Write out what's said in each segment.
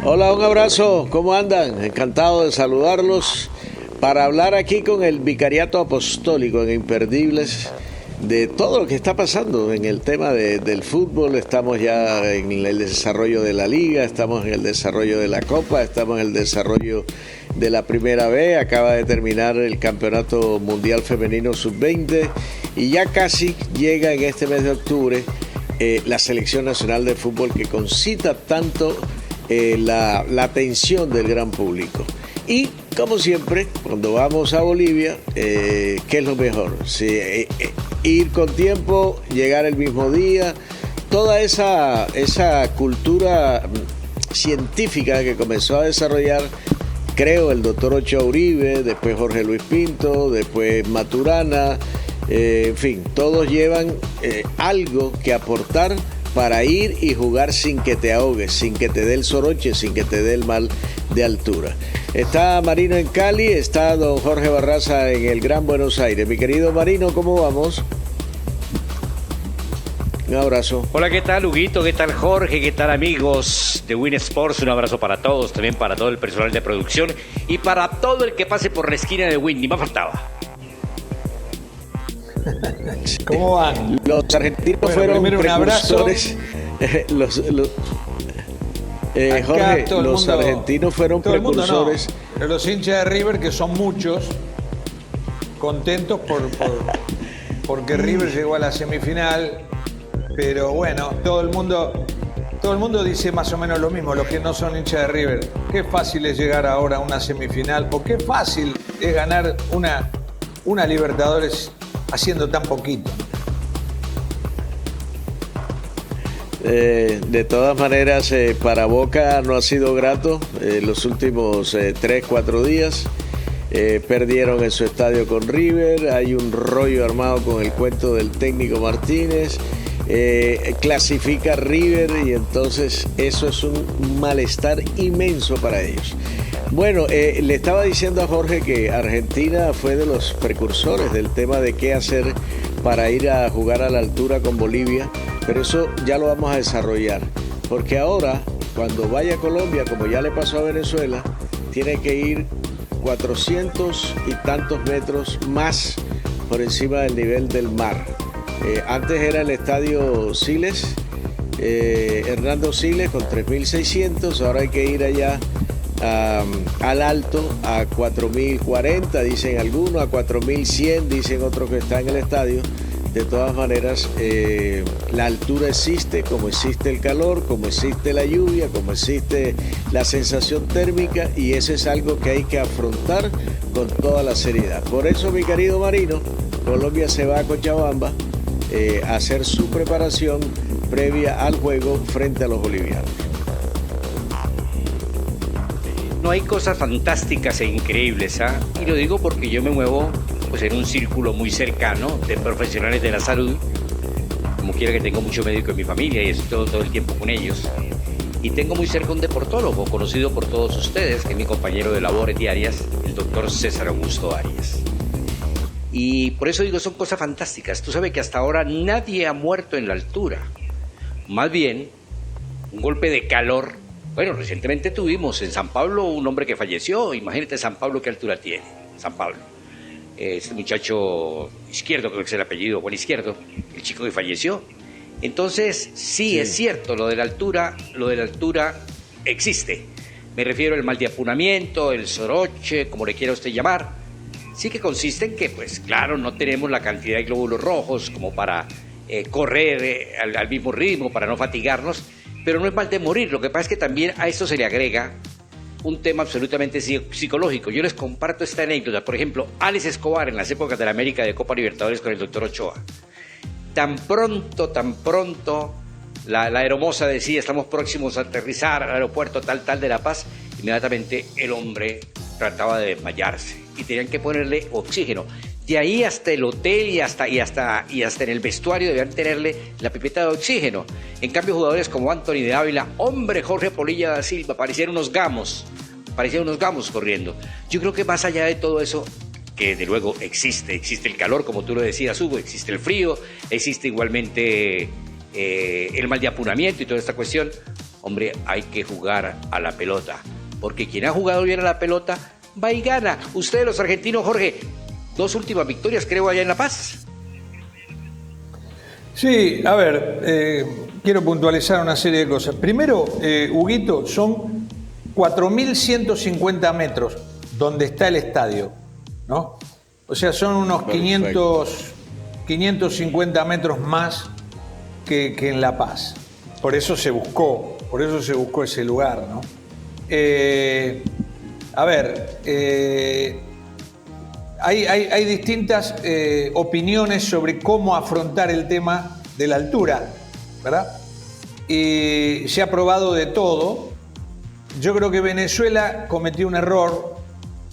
Hola, un abrazo, ¿cómo andan? Encantado de saludarlos para hablar aquí con el Vicariato Apostólico en Imperdibles de todo lo que está pasando en el tema del fútbol. Estamos ya en el desarrollo de la liga, estamos en el desarrollo de la Copa, estamos en el desarrollo de la Primera B, acaba de terminar el Campeonato Mundial Femenino Sub-20 y ya casi llega en este mes de octubre la Selección Nacional de Fútbol que concita tanto la atención del gran público. Y como siempre, cuando vamos a Bolivia, ¿qué es lo mejor? Sí, ir con tiempo, llegar el mismo día, toda esa cultura científica que comenzó a desarrollar, creo, el doctor Ochoa Uribe, después Jorge Luis Pinto, después Maturana, en fin, todos llevan algo que aportar para ir y jugar sin que te ahogues, sin que te dé el soroche, sin que te dé el mal de altura. Está Marino en Cali, está don Jorge Barraza en el Gran Buenos Aires. Mi querido Marino, ¿cómo vamos? Un abrazo. Hola, ¿qué tal, Huguito? ¿Qué tal, Jorge? ¿Qué tal, amigos de Win Sports? Un abrazo para todos, también para todo el personal de producción y para todo el que pase por la esquina de Win, ni más faltaba. ¿Cómo van? Los argentinos fueron precursores. Jorge, los argentinos fueron precursores. No, pero los hinchas de River, que son muchos, contentos porque River llegó a la semifinal. Pero bueno, todo el mundo dice más o menos lo mismo, los que no son hinchas de River. Qué fácil es llegar ahora a una semifinal, o qué fácil es ganar una Libertadores haciendo tan poquito. De todas maneras, para Boca no ha sido grato los últimos 3-4 días. Perdieron en su estadio con River, hay un rollo armado con el cuento del técnico Martínez. Clasifica River y entonces eso es un malestar inmenso para ellos. Bueno, le estaba diciendo a Jorge que Argentina fue de los precursores del tema de qué hacer para ir a jugar a la altura con Bolivia, pero eso ya lo vamos a desarrollar, porque ahora cuando vaya a Colombia, como ya le pasó a Venezuela, tiene que ir 400 y tantos metros más por encima del nivel del mar. Antes era el estadio Siles, Hernando Siles con 3.600, ahora hay que ir allá al alto a 4.040, dicen algunos, a 4.100, dicen otros que están en el estadio. De todas maneras, la altura existe, como existe el calor, como existe la lluvia, como existe la sensación térmica, y eso es algo que hay que afrontar con toda la seriedad. Por eso, mi querido Marino, Colombia se va a Cochabamba a hacer su preparación previa al juego frente a los bolivianos. No hay cosas fantásticas e increíbles, ¿ah? Y lo digo porque yo me muevo pues en un círculo muy cercano de profesionales de la salud, como quiera que tengo mucho médico en mi familia y estoy todo el tiempo con ellos. Y tengo muy cerca un deportólogo conocido por todos ustedes, que es mi compañero de labores diarias, el doctor César Augusto Arias. Y por eso digo, son cosas fantásticas. Tú sabes que hasta ahora nadie ha muerto en la altura. Más bien, un golpe de calor. Bueno, recientemente tuvimos en San Pablo un hombre que falleció. Imagínate San Pablo qué altura tiene, San Pablo. Este muchacho Izquierdo, creo que es el apellido, Juan Izquierdo, el chico que falleció. Entonces, sí, es cierto, lo de la altura existe. Me refiero al mal de apunamiento, el soroche, como le quiera usted llamar. Sí que consiste en que, pues claro, no tenemos la cantidad de glóbulos rojos como para correr al mismo ritmo, para no fatigarnos, pero no es mal de morir. Lo que pasa es que también a esto se le agrega un tema absolutamente psicológico. Yo les comparto esta anécdota. Por ejemplo, Alex Escobar en las épocas de la América de Copa Libertadores con el doctor Ochoa. Tan pronto, la aeromoza decía, estamos próximos a aterrizar al aeropuerto tal de La Paz, inmediatamente el hombre trataba de desmayarse y tenían que ponerle oxígeno. De ahí hasta el hotel y hasta en el vestuario debían tenerle la pipeta de oxígeno. En cambio, jugadores como Anthony de Ávila, hombre, Jorge Polilla da Silva, parecían unos gamos corriendo. Yo creo que más allá de todo eso, que de luego existe el calor, como tú lo decías, Hugo, existe el frío, existe igualmente el mal de apunamiento y toda esta cuestión. Hombre, hay que jugar a la pelota, porque quien ha jugado bien a la pelota va y gana. Ustedes los argentinos, Jorge, 2 últimas victorias creo allá en La Paz. Sí, a ver, quiero puntualizar una serie de cosas. Primero, Huguito, son 4.150 metros donde está el estadio, ¿no? O sea, son unos 550 metros más que en La Paz. Por eso se buscó ese lugar, ¿no? A ver, hay distintas opiniones sobre cómo afrontar el tema de la altura, ¿verdad? Y se ha probado de todo. Yo creo que Venezuela cometió un error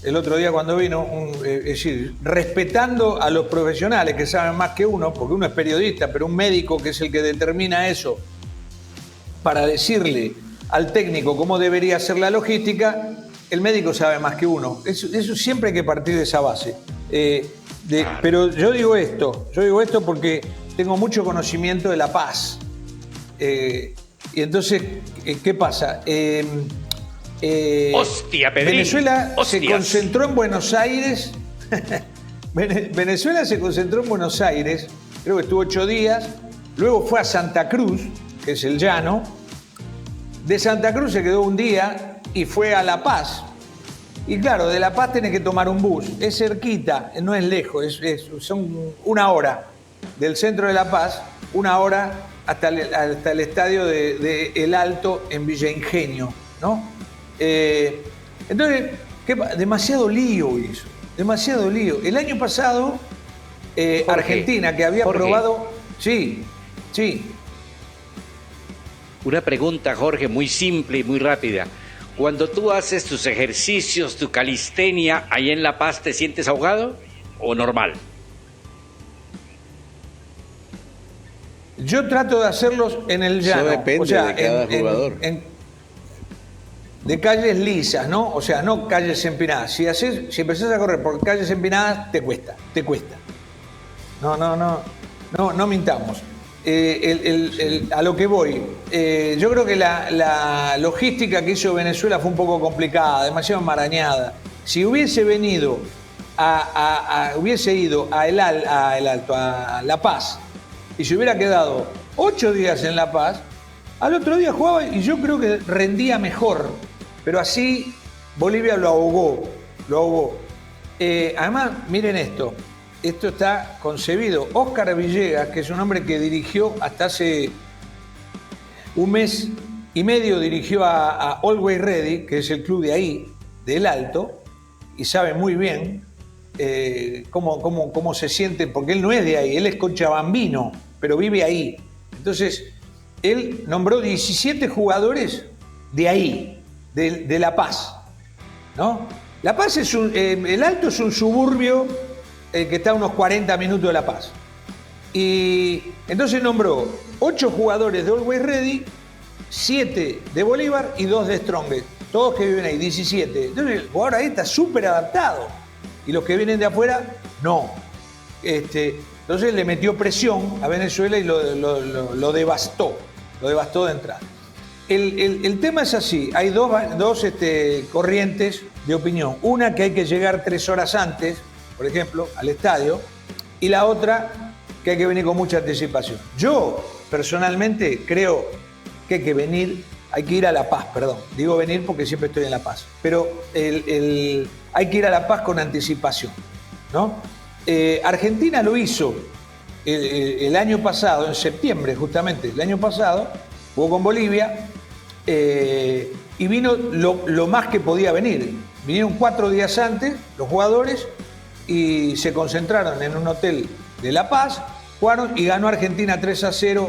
el otro día cuando vino, es decir, respetando a los profesionales que saben más que uno, porque uno es periodista, pero un médico que es el que determina eso, para decirle al técnico cómo debería ser la logística, el médico sabe más que uno. Eso siempre hay que partir de esa base. Pero yo digo esto porque tengo mucho conocimiento de La Paz. Y entonces, ¿qué pasa? ¡Hostia, Pedrín! Venezuela ¡Hostias! se concentró en Buenos Aires. Venezuela se concentró en Buenos Aires, creo que estuvo 8 días. Luego fue a Santa Cruz, que es el llano. De Santa Cruz se quedó un día y fue a La Paz. Y claro, de La Paz tenés que tomar un bus. Es cerquita, no es lejos, son 1 hora del centro de La Paz, 1 hora hasta el estadio de El Alto en Villa Ingenio, ¿no? Entonces, demasiado lío hizo, demasiado lío. El año pasado, Jorge, Argentina, que había probado... Sí. Una pregunta, Jorge, muy simple y muy rápida. Cuando tú haces tus ejercicios, tu calistenia, ahí en La Paz, ¿te sientes ahogado o normal? Yo trato de hacerlos en el llano. Eso depende de cada jugador. De calles lisas, ¿no? O sea, no calles empinadas. Si empezás a correr por calles empinadas, te cuesta. No mintamos. A lo que voy, yo creo que la logística que hizo Venezuela fue un poco complicada, demasiado enmarañada. Si hubiese venido hubiese ido a El Alto, a La Paz, y se hubiera quedado 8 días en La Paz, al otro día jugaba y yo creo que rendía mejor. Pero así Bolivia lo ahogó. Además, miren esto está concebido. Óscar Villegas, que es un hombre que dirigió hasta hace 1 mes y medio, dirigió a Always Ready, que es el club de ahí, de El Alto, y sabe muy bien cómo se siente, porque él no es de ahí, él es cochabambino, pero vive ahí. Entonces, él nombró 17 jugadores de ahí, de La Paz, ¿no? La Paz El Alto es un suburbio que está a unos 40 minutos de La Paz. Y entonces nombró 8 jugadores de Always Ready, 7 de Bolívar y 2 de Strongest. Todos que viven ahí, 17. Entonces el jugador ahí está súper adaptado. Y los que vienen de afuera, no. Entonces le metió presión a Venezuela y lo devastó. Lo devastó de entrada. El tema es así. Hay dos corrientes de opinión. Una, que hay que llegar 3 horas antes, por ejemplo, al estadio, y la otra, que hay que venir con mucha anticipación. Yo, personalmente, creo que hay que ir a La Paz, perdón. Digo venir porque siempre estoy en La Paz. Pero hay que ir a La Paz con anticipación, ¿no? Argentina lo hizo el año pasado, en septiembre justamente, el año pasado, jugó con Bolivia, y vino lo más que podía venir. Vinieron 4 días antes los jugadores y se concentraron en un hotel de La Paz, jugaron y ganó Argentina 3-0,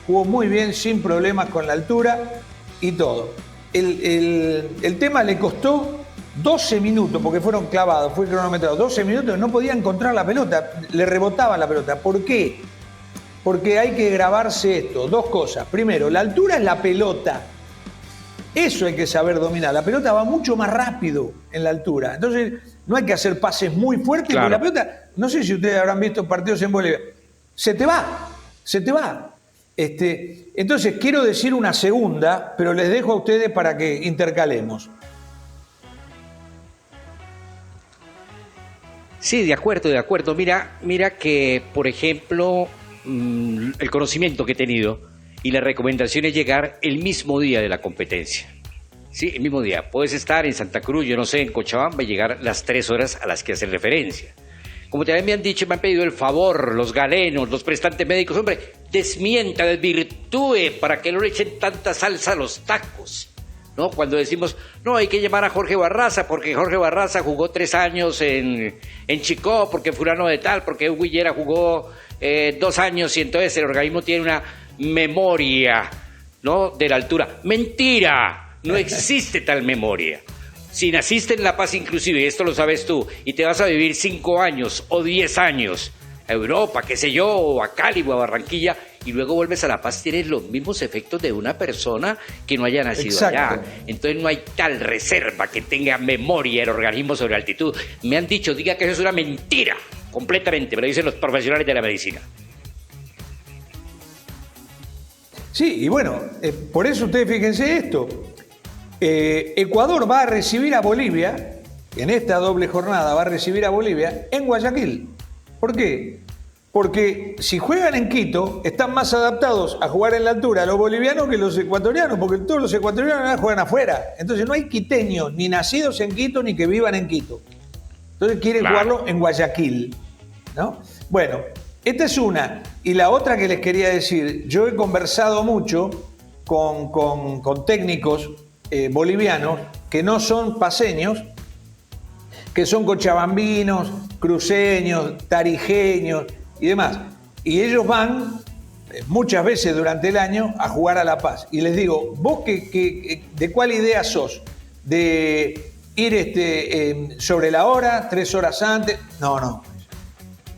jugó muy bien, sin problemas con la altura y todo. El tema le costó 12 minutos, porque fueron clavados, fue cronometrado, 12 minutos, no podía encontrar la pelota, le rebotaba la pelota. ¿Por qué? Porque hay que grabarse esto, 2 cosas. Primero, la altura es la pelota. Eso hay que saber dominar. La pelota va mucho más rápido en la altura. Entonces, no hay que hacer pases muy fuertes, claro, porque la pelota, no sé si ustedes habrán visto partidos en Bolivia, se te va. Entonces, quiero decir una segunda, pero les dejo a ustedes para que intercalemos. Sí, de acuerdo, de acuerdo. Mira que, por ejemplo, el conocimiento que he tenido y la recomendación es llegar el mismo día de la competencia. Sí, el mismo día. Puedes estar en Santa Cruz, yo no sé, en Cochabamba, y llegar las 3 horas a las que hacen referencia. Como también me han dicho, me han pedido el favor, los galenos, los prestantes médicos, hombre, desmienta, desvirtúe para que no le echen tanta salsa a los tacos. ¿No? Cuando decimos, no, hay que llamar a Jorge Barraza, porque Jorge Barraza jugó 3 años en Chicó, porque fulano de tal, porque Hugo Higuera jugó 2 años y entonces el organismo tiene una memoria, ¿no?, de la altura. ¡Mentira! No existe tal memoria. Si naciste en La Paz inclusive, y esto lo sabes tú, y te vas a vivir 5 años o 10 años a Europa, qué sé yo, o a Cali o a Barranquilla, y luego vuelves a La Paz, tienes los mismos efectos de una persona que no haya nacido allá. Entonces no hay tal reserva que tenga memoria el organismo sobre altitud. Me han dicho, diga que eso es una mentira, completamente, me lo dicen los profesionales de la medicina. Sí, y bueno, por eso ustedes fíjense esto. Ecuador va a recibir a Bolivia, en esta doble jornada va a recibir a Bolivia en Guayaquil. ¿Por qué? Porque si juegan en Quito, están más adaptados a jugar en la altura los bolivianos que los ecuatorianos, porque todos los ecuatorianos juegan afuera. Entonces no hay quiteños, ni nacidos en Quito, ni que vivan en Quito. Entonces quieren jugarlo en Guayaquil, ¿no? Bueno, esta es una. Y la otra que les quería decir, yo he conversado mucho con técnicos bolivianos que no son paceños, que son cochabambinos, cruceños, tarijeños y demás. Y ellos van muchas veces durante el año a jugar a La Paz. Y les digo, ¿vos de cuál idea sos? ¿De ir sobre la hora, 3 horas antes? No.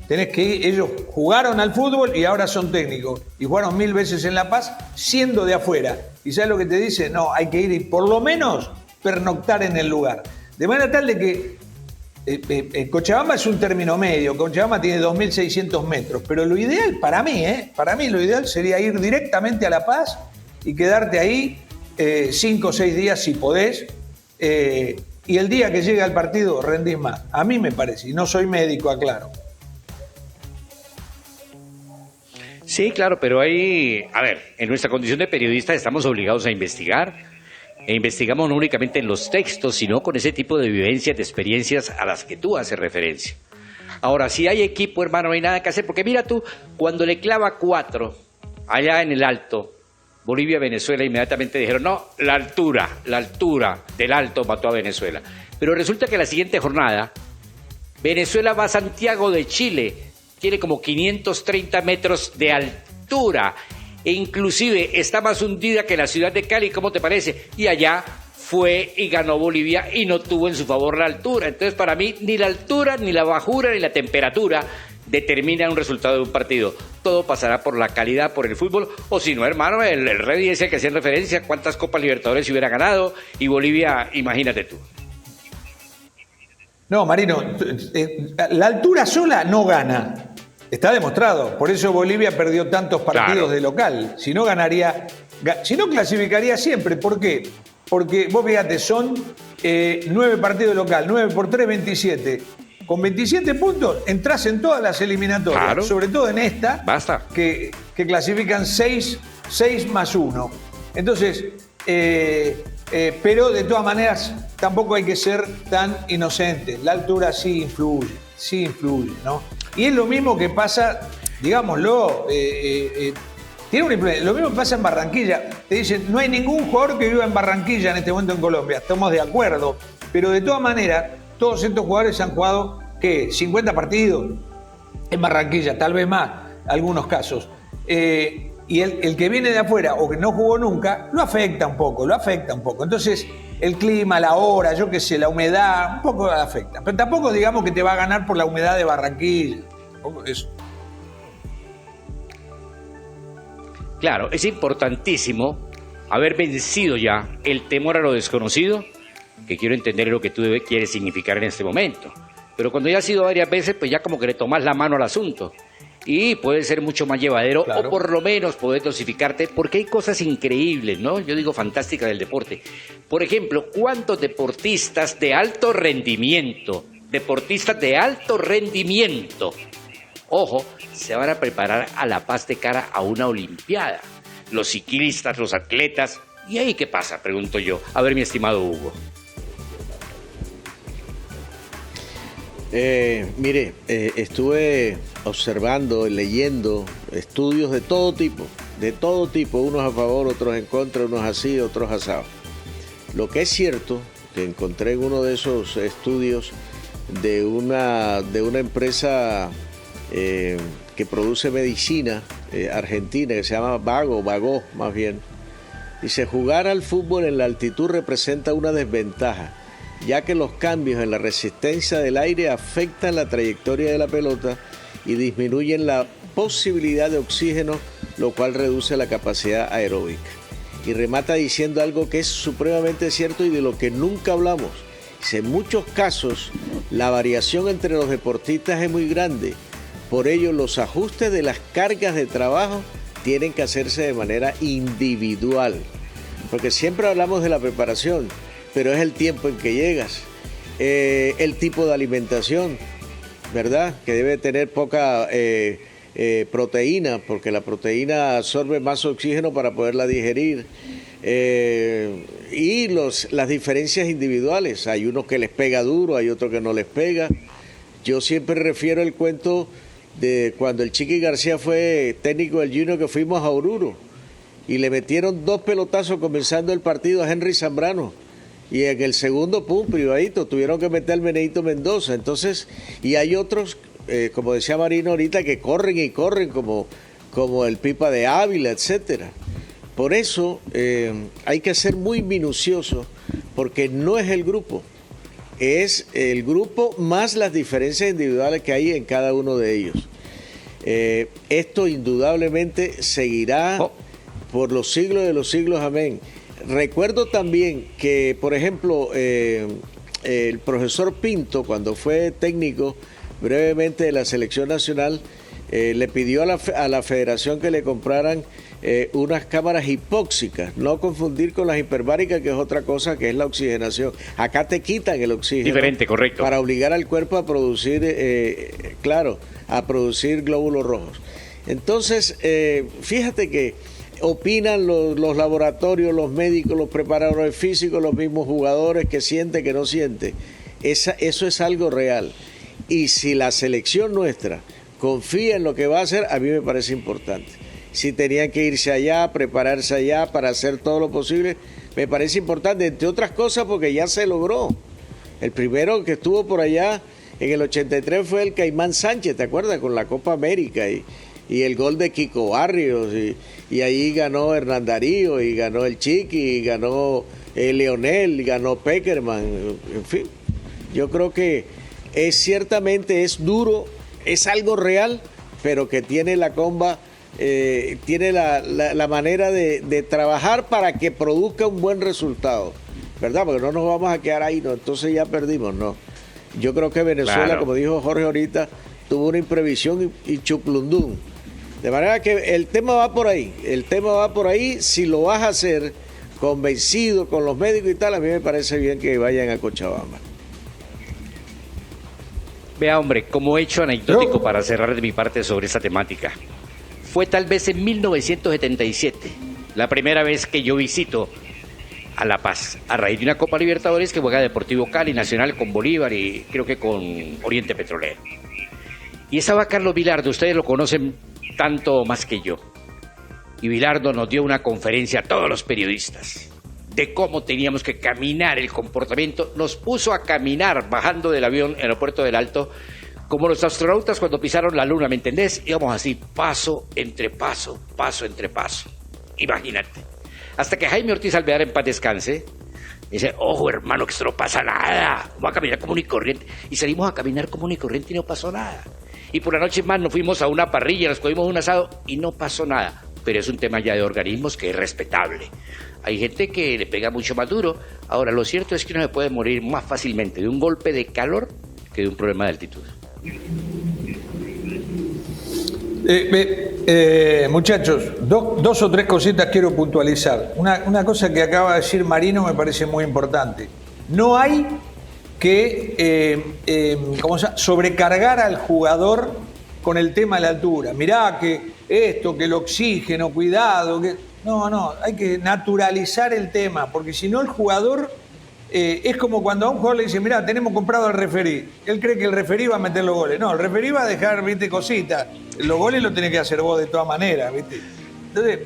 Tenés que ir. Ellos jugaron al fútbol y ahora son técnicos. Y jugaron 1000 veces en La Paz siendo de afuera. ¿Y sabes lo que te dice? No, hay que ir y por lo menos pernoctar en el lugar. De manera tal de que Cochabamba es un término medio. Cochabamba tiene 2.600 metros. Pero lo ideal para mí lo ideal sería ir directamente a La Paz y quedarte ahí 5 o 6 días si podés. Y el día que llega el partido rendís más. A mí me parece. Y no soy médico, aclaro. Sí, claro, pero ahí, a ver, en nuestra condición de periodistas estamos obligados a investigar, e investigamos no únicamente en los textos, sino con ese tipo de vivencias, de experiencias a las que tú haces referencia. Ahora, si hay equipo, hermano, no hay nada que hacer, porque mira tú, cuando le clava 4 allá en el Alto, Bolivia-Venezuela, inmediatamente dijeron, no, la altura del Alto mató a Venezuela. Pero resulta que la siguiente jornada, Venezuela va a Santiago de Chile, tiene como 530 metros de altura e inclusive está más hundida que la ciudad de Cali, ¿cómo te parece? Y allá fue y ganó Bolivia y no tuvo en su favor la altura. Entonces, para mí, ni la altura, ni la bajura, ni la temperatura determinan un resultado de un partido. Todo pasará por la calidad, por el fútbol, o si no, hermano, el Reddy ese que hacía referencia, cuántas Copas Libertadores se hubiera ganado, y Bolivia, imagínate tú. No, Marino, la altura sola no gana. Está demostrado. Por eso Bolivia perdió tantos partidos de local. Si no ganaría, si no clasificaría siempre. ¿Por qué? Porque vos fíjate, son 9 partidos de local, 9 por 3, 27. Con 27 puntos entras en todas las eliminatorias, sobre todo en esta, que clasifican 6 más 1. Entonces, pero de todas maneras tampoco hay que ser tan inocente. La altura sí influye, ¿no? Y es lo mismo que pasa, digámoslo, tiene una influencia. Lo mismo que pasa en Barranquilla. Te dicen, no hay ningún jugador que viva en Barranquilla en este momento en Colombia. Estamos de acuerdo. Pero de todas maneras, todos estos jugadores han jugado, ¿qué? 50 partidos en Barranquilla, tal vez más, algunos casos. Y el que viene de afuera o que no jugó nunca, lo afecta un poco. Entonces, el clima, la hora, yo qué sé, la humedad, un poco afecta. Pero tampoco digamos que te va a ganar por la humedad de Barranquilla. Tampoco eso. Claro, es importantísimo haber vencido ya el temor a lo desconocido, que quiero entender lo que tú quieres significar en este momento. Pero cuando ya has ido varias veces, pues ya como que le tomas la mano al asunto. y puede ser mucho más llevadero, Claro. o por lo menos poder dosificarte, porque hay cosas increíbles, ¿no? Yo digo fantásticas del deporte. Por ejemplo, ¿cuántos deportistas de alto rendimiento, ojo, se van a preparar a La Paz de cara a una olimpiada? Los ciclistas, los atletas. ¿Y ahí qué pasa? Pregunto yo. A ver, mi estimado Hugo. Mire, estuve observando, leyendo estudios de todo tipo, unos a favor, otros en contra, unos así, otros asados. Lo que es cierto, que encontré en uno de esos estudios de una empresa que produce medicina argentina, que se llama Vago más bien, dice: jugar al fútbol en la altitud representa una desventaja, ya que los cambios en la resistencia del aire afectan la trayectoria de la pelota y disminuyen la posibilidad de oxígeno, lo cual reduce la capacidad aeróbica. Y remata diciendo algo que es supremamente cierto y de lo que nunca hablamos. Dice: en muchos casos la variación entre los deportistas es muy grande, por ello los ajustes de las cargas de trabajo tienen que hacerse de manera individual, porque siempre hablamos de la preparación, pero es el tiempo en que llegas, el tipo de alimentación, ¿verdad? Que debe tener poca proteína, porque la proteína absorbe más oxígeno para poderla digerir. Y las diferencias individuales, hay unos que les pega duro, hay otros que no les pega. Yo siempre refiero el cuento de cuando el Chiqui García fue técnico del Junior, que fuimos a Oruro y le metieron 2 pelotazos comenzando el partido a Henry Zambrano. Y en el segundo, pum, privadito, tuvieron que meter al Meneito Mendoza. Entonces, y hay otros, como decía Marino ahorita, que corren y corren, como el Pipa de Ávila, etcétera. Por eso hay que ser muy minucioso, porque no es el grupo, es el grupo más las diferencias individuales que hay en cada uno de ellos. Esto indudablemente seguirá por los siglos de los siglos, amén. Recuerdo también que, por ejemplo, el profesor Pinto, cuando fue técnico brevemente de la selección nacional, le pidió a la federación que le compraran unas cámaras hipóxicas, no confundir con las hiperbáricas, que es otra cosa, que es la oxigenación. Acá te quitan el oxígeno. Diferente, correcto. Para obligar al cuerpo a producir, a producir glóbulos rojos. Entonces, fíjate que opinan los laboratorios, los médicos, los preparadores físicos, los mismos jugadores, que siente, que no siente. Eso es algo real. Y si la selección nuestra confía en lo que va a hacer, a mí me parece importante. Si tenían que irse allá, prepararse allá para hacer todo lo posible, me parece importante, entre otras cosas porque ya se logró. El primero que estuvo por allá en el 83 fue el Caimán Sánchez, ¿te acuerdas? Con la Copa América y el gol de Kiko Barrios, y ahí ganó Hernán Darío, y ganó el Chiqui, y ganó Leonel, y ganó Peckerman, en fin. Yo creo que ciertamente es duro, es algo real, pero que tiene la comba, tiene la manera de trabajar para que produzca un buen resultado, ¿verdad? Porque no nos vamos a quedar ahí, no, entonces ya perdimos, no. Yo creo que Venezuela, claro, como dijo Jorge ahorita, tuvo una imprevisión y chuplundún. De manera que el tema va por ahí, si lo vas a hacer convencido con los médicos y tal, a mí me parece bien que vayan a Cochabamba. Vea, hombre, como hecho anecdótico para cerrar de mi parte sobre esta temática, fue tal vez en 1977 la primera vez que yo visito a La Paz, a raíz de una Copa Libertadores que juega Deportivo Cali, Nacional con Bolívar y creo que con Oriente Petrolero. Y estaba Carlos Vilardo, ustedes lo conocen tanto más que yo. Y Vilardo nos dio una conferencia a todos los periodistas de cómo teníamos que caminar el comportamiento. Nos puso a caminar bajando del avión en el aeropuerto del Alto, como los astronautas cuando pisaron la luna, ¿me entendés? Íbamos así, paso entre paso, paso entre paso. Imagínate. Hasta que Jaime Ortiz Alvear, en paz descanse, dice: ojo, hermano, que esto no pasa nada, vamos a caminar común y corriente. Y salimos a caminar común y corriente y no pasó nada. Y por la noche más nos fuimos a una parrilla, nos comimos un asado y no pasó nada. Pero es un tema ya de organismos que es respetable. Hay gente que le pega mucho más duro. Ahora, lo cierto es que uno se puede morir más fácilmente de un golpe de calor que de un problema de altitud. Muchachos, dos o tres cositas quiero puntualizar. Una cosa que acaba de decir Marino me parece muy importante. No hay que sobrecargar al jugador con el tema de la altura. Mirá que esto, que el oxígeno, cuidado. No, hay que naturalizar el tema, porque si no el jugador es como cuando a un jugador le dice, mirá, tenemos comprado al referí. Él cree que el referí va a meter los goles. No, el referí va a dejar, viste, cositas. Los goles los tenés que hacer vos de todas maneras, viste. Entonces,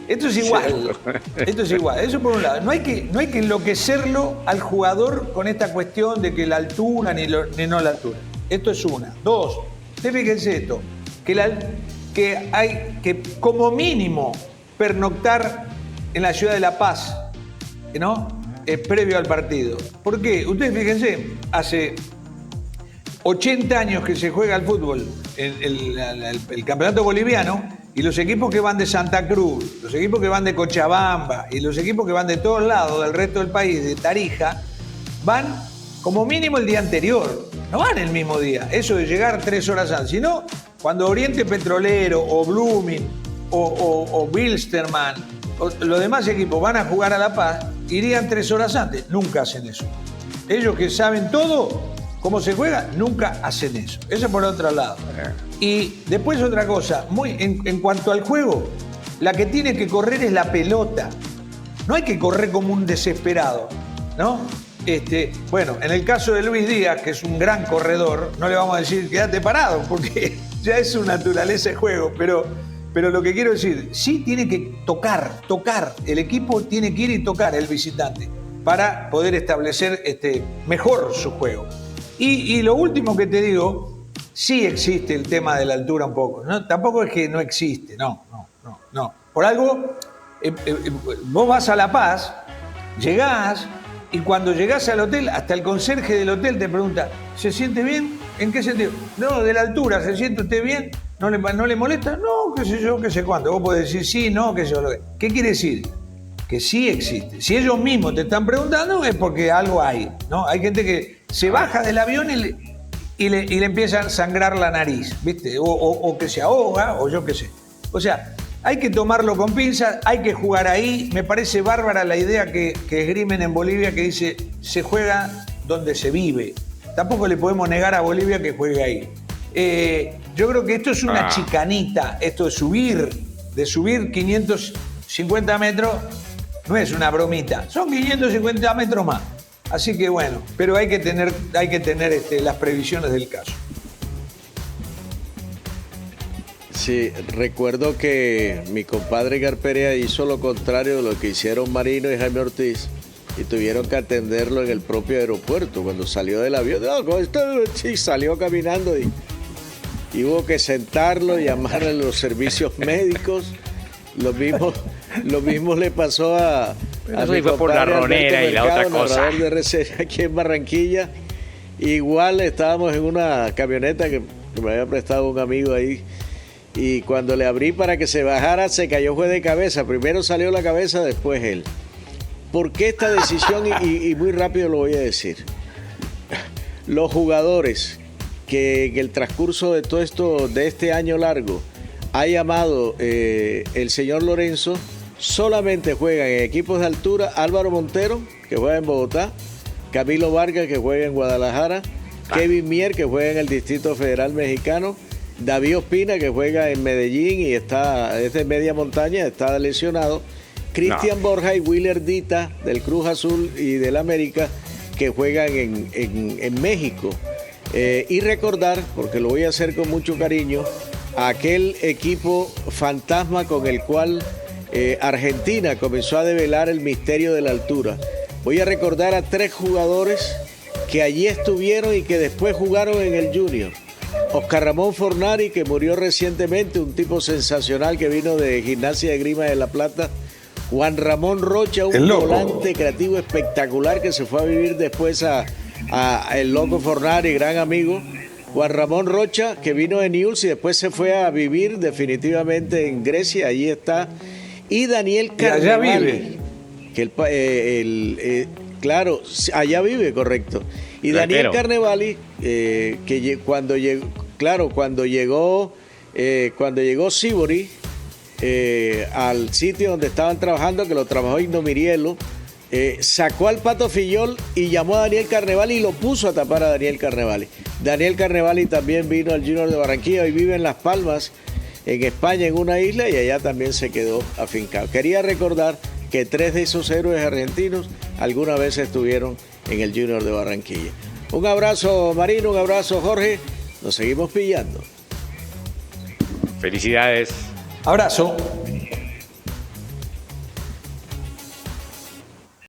esto es igual. Esto es igual. Eso por un lado. No hay que enloquecerlo al jugador con esta cuestión de que la altura ni no la altura. Esto es una. Dos, ustedes fíjense esto, que hay que como mínimo pernoctar en la ciudad de La Paz, ¿no? Previo al partido. ¿Por qué? Ustedes fíjense, hace 80 años que se juega al fútbol, el campeonato boliviano, y los equipos que van de Santa Cruz, los equipos que van de Cochabamba y los equipos que van de todos lados del resto del país, de Tarija, van como mínimo el día anterior, no van el mismo día. Eso de llegar 3 horas antes, sino cuando Oriente Petrolero o Blooming o Bilsterman o los demás equipos van a jugar a La Paz, irían 3 horas antes. Nunca hacen eso. Ellos que saben todo, cómo se juega, nunca hacen eso. Eso por otro lado. Y después otra cosa, en cuanto al juego, la que tiene que correr es la pelota. No hay que correr como un desesperado, ¿no? Bueno, en el caso de Luis Díaz, que es un gran corredor, no le vamos a decir quédate parado, porque ya es su naturaleza de juego, pero lo que quiero decir, sí tiene que tocar, el equipo tiene que ir y tocar el visitante para poder establecer mejor su juego. Y lo último que te digo, sí existe el tema de la altura un poco, ¿no? Tampoco es que no existe, no. Por algo, vos vas a La Paz, llegás, y cuando llegás al hotel, hasta el conserje del hotel te pregunta, ¿se siente bien? ¿En qué sentido? No, de la altura, ¿se siente usted bien? ¿No le molesta? No, qué sé yo, qué sé cuánto. Vos podés decir sí, no, qué sé yo. ¿Qué quiere decir? Que sí existe. Si ellos mismos te están preguntando es porque algo hay, ¿no? Hay gente que se baja del avión y le empieza a sangrar la nariz, ¿viste? O que se ahoga, o yo qué sé. O sea, hay que tomarlo con pinzas, hay que jugar ahí. Me parece bárbara la idea que esgrimen en Bolivia, que dice, se juega donde se vive. Tampoco le podemos negar a Bolivia que juegue ahí. Yo creo que esto es una chicanita, esto de subir 550 metros, no es una bromita, son 550 metros más. Así que bueno, pero hay que tener las previsiones del caso. Sí, recuerdo que mi compadre Garperea hizo lo contrario de lo que hicieron Marino y Jaime Ortiz y tuvieron que atenderlo en el propio aeropuerto cuando salió del avión. Sí, salió caminando y hubo que sentarlo, llamar a los servicios médicos. Lo mismo le pasó a mi fue por la compadre ronera Alberto y la otra Mercado, cosa. narrador de RCN aquí en Barranquilla. Igual estábamos en una camioneta que me había prestado un amigo ahí. Y cuando le abrí para que se bajara, se cayó fue de cabeza. Primero salió la cabeza, después él. ¿Por qué esta decisión? Y muy rápido lo voy a decir. Los jugadores que en el transcurso de todo esto, de este año largo, ha llamado el señor Lorenzo, solamente juegan en equipos de altura. Álvaro Montero, que juega en Bogotá, Camilo Vargas, que juega en Guadalajara, Kevin Mier, que juega en el Distrito Federal Mexicano, David Ospina, que juega en Medellín y es de media montaña, está lesionado, Cristian Borja y Willer Dita del Cruz Azul y del América, que juegan en México. Y recordar, porque lo voy a hacer con mucho cariño, aquel equipo fantasma con el cual Argentina comenzó a develar el misterio de la altura. Voy a recordar a 3 jugadores que allí estuvieron y que después jugaron en el Junior. Oscar Ramón Fornari, que murió recientemente, un tipo sensacional que vino de Gimnasia de Grima de La Plata. Juan Ramón Rocha, un volante creativo espectacular que se fue a vivir después a el Loco Fornari, gran amigo. Juan Ramón Rocha, que vino de Newell's y después se fue a vivir definitivamente en Grecia, allí está. Y Daniel Carnevali, que claro, allá vive, correcto. Y Daniel Carnevali, que cuando llegó cuando llegó Sibori al sitio donde estaban trabajando, que lo trabajó Igno Mirielo, sacó al Pato Fillol y llamó a Daniel Carnevali y lo puso a tapar a Daniel Carnevali. Daniel Carnevali también vino al Junior de Barranquilla y vive en Las Palmas, en España, en una isla, y allá también se quedó afincado. Quería recordar que 3 de esos héroes argentinos alguna vez estuvieron en el Junior de Barranquilla. Un abrazo, Marino, un abrazo, Jorge. Nos seguimos pillando. Felicidades. Abrazo.